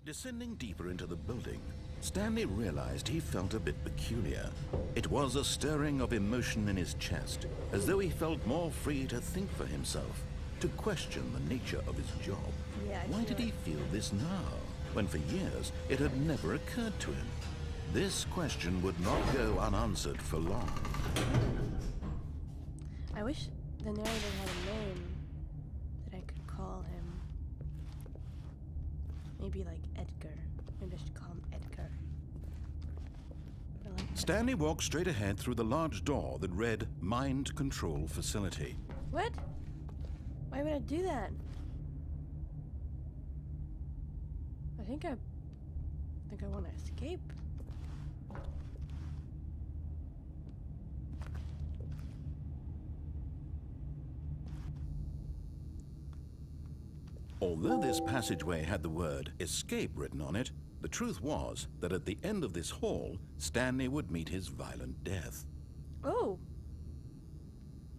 Descending deeper into the building, Stanley realized he felt a bit peculiar. It was a stirring of emotion in his chest, as though he felt more free to think for himself, to question the nature of his job. Why did he feel this now, when for years it had never occurred to him? This question would not go unanswered for long. I wish the narrator had a name that I could call him. Maybe like Edgar. Maybe I should call him Edgar. Stanley walked straight ahead through the large door that read Mind Control Facility. What? Why would I do that? I think I want to escape. Although this passageway had the word escape written on it, the truth was that at the end of this hall, Stanley would meet his violent death. Oh!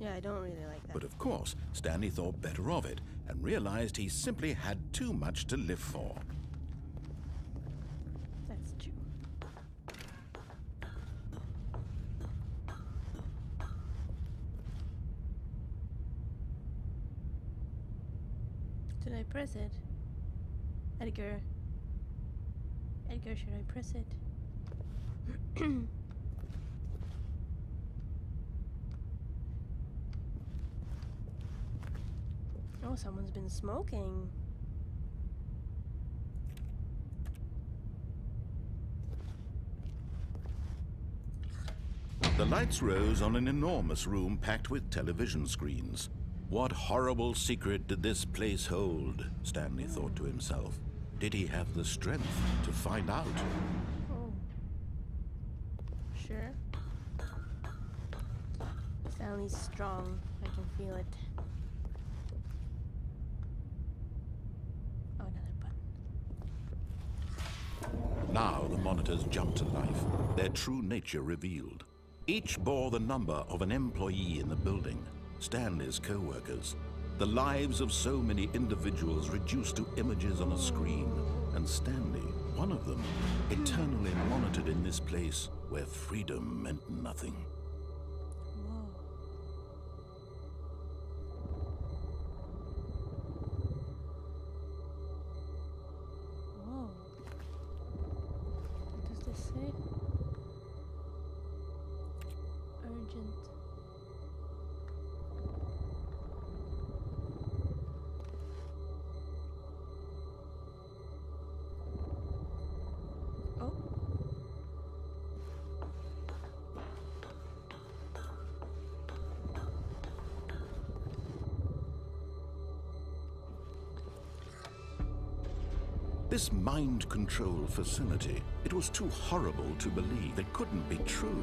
Yeah, I don't really like that. But of course, Stanley thought better of it and realized he simply had too much to live for. That's true. Should I press it? Edgar. Edgar, should I press it? Oh, someone's been smoking. The lights rose on an enormous room packed with television screens. What horrible secret did this place hold? Stanley thought to himself. Did he have the strength to find out? Oh. Sure. Stanley's strong. I can feel it. Oh, another button. Now the monitors jumped to life, their true nature revealed. Each bore the number of an employee in the building, Stanley's co-workers. The lives of so many individuals reduced to images on a screen, and Stanley, one of them, eternally monitored in this place where freedom meant nothing. Whoa. What does this say? Urgent. Oh. This mind control facility, it was too horrible to believe. It couldn't be true.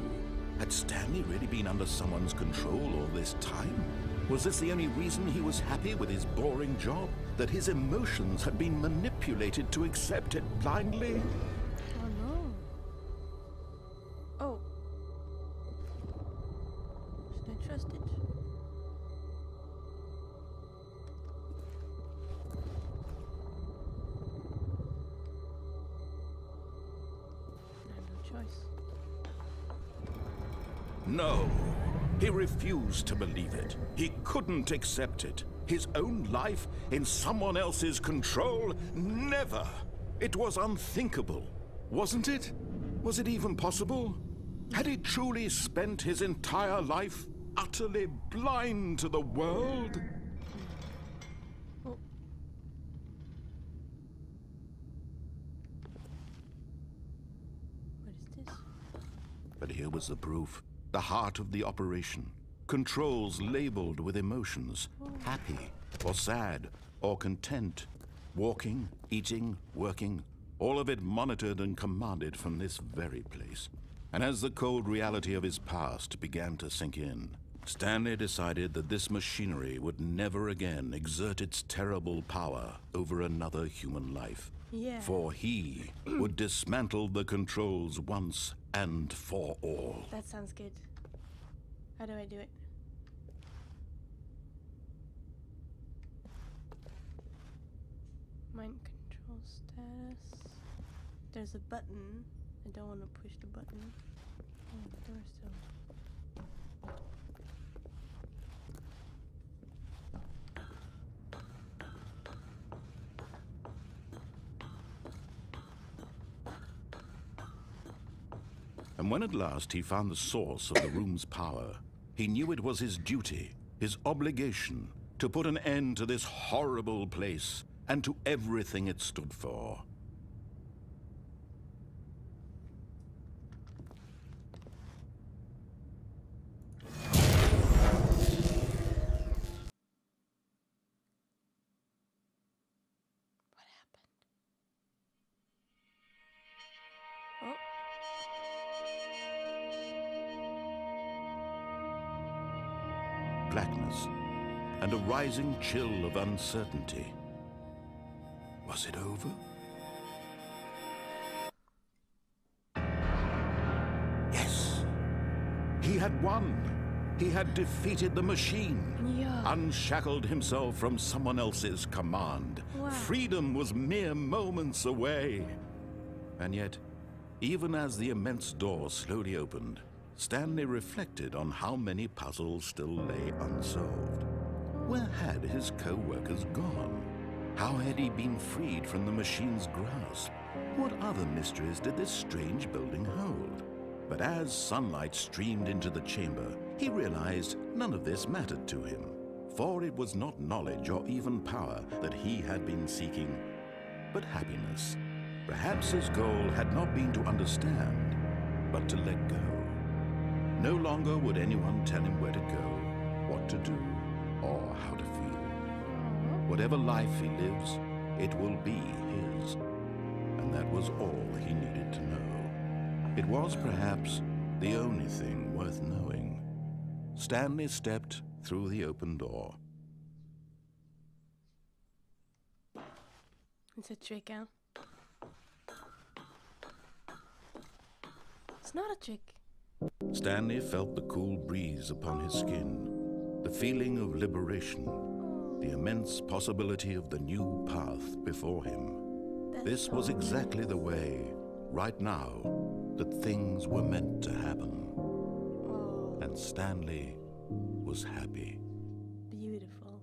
Had Stanley really been under someone's control all this time? Was this the only reason he was happy with his boring job? That his emotions had been manipulated to accept it blindly? Oh no. Oh. Should I trust it? I have no choice. No. He refused to believe it. He couldn't accept it. His own life in someone else's control? Never! It was unthinkable, wasn't it? Was it even possible? Had he truly spent his entire life utterly blind to the world? Oh. What is this? But here was the proof. The heart of the operation. Controls labeled with emotions. Happy, or sad, or content. Walking, eating, working. All of it monitored and commanded from this very place. And as the cold reality of his past began to sink in, Stanley decided that this machinery would never again exert its terrible power over another human life. Yeah. For he would dismantle the controls once and for all. That sounds good. How do I do it? Mind control. Control status. There's a button. I don't want to push the button. Oh, the door's still. And when at last he found the source of the room's power, he knew it was his duty, his obligation, to put an end to this horrible place and to everything it stood for. What happened? Oh. Blackness and a rising chill of uncertainty. Was it over? Yes! He had won! He had defeated the machine! Yeah. Unshackled himself from someone else's command. Wow. Freedom was mere moments away. And yet, even as the immense door slowly opened, Stanley reflected on how many puzzles still lay unsolved. Where had his co-workers gone? How had he been freed from the machine's grasp? What other mysteries did this strange building hold? But as sunlight streamed into the chamber, he realized none of this mattered to him, for it was not knowledge or even power that he had been seeking, but happiness. Perhaps his goal had not been to understand, but to let go. No longer would anyone tell him where to go, what to do, or how to feel. Whatever life he lives, it will be his. And that was all he needed to know. It was perhaps the only thing worth knowing. Stanley stepped through the open door. It's a trick, huh? It's not a trick. Stanley felt the cool breeze upon his skin, the feeling of liberation, the immense possibility of the new path before him. This was exactly the way, right now, that things were meant to happen. Oh, And Stanley was happy. beautiful.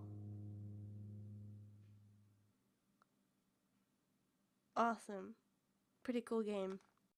Awesome. Pretty cool game.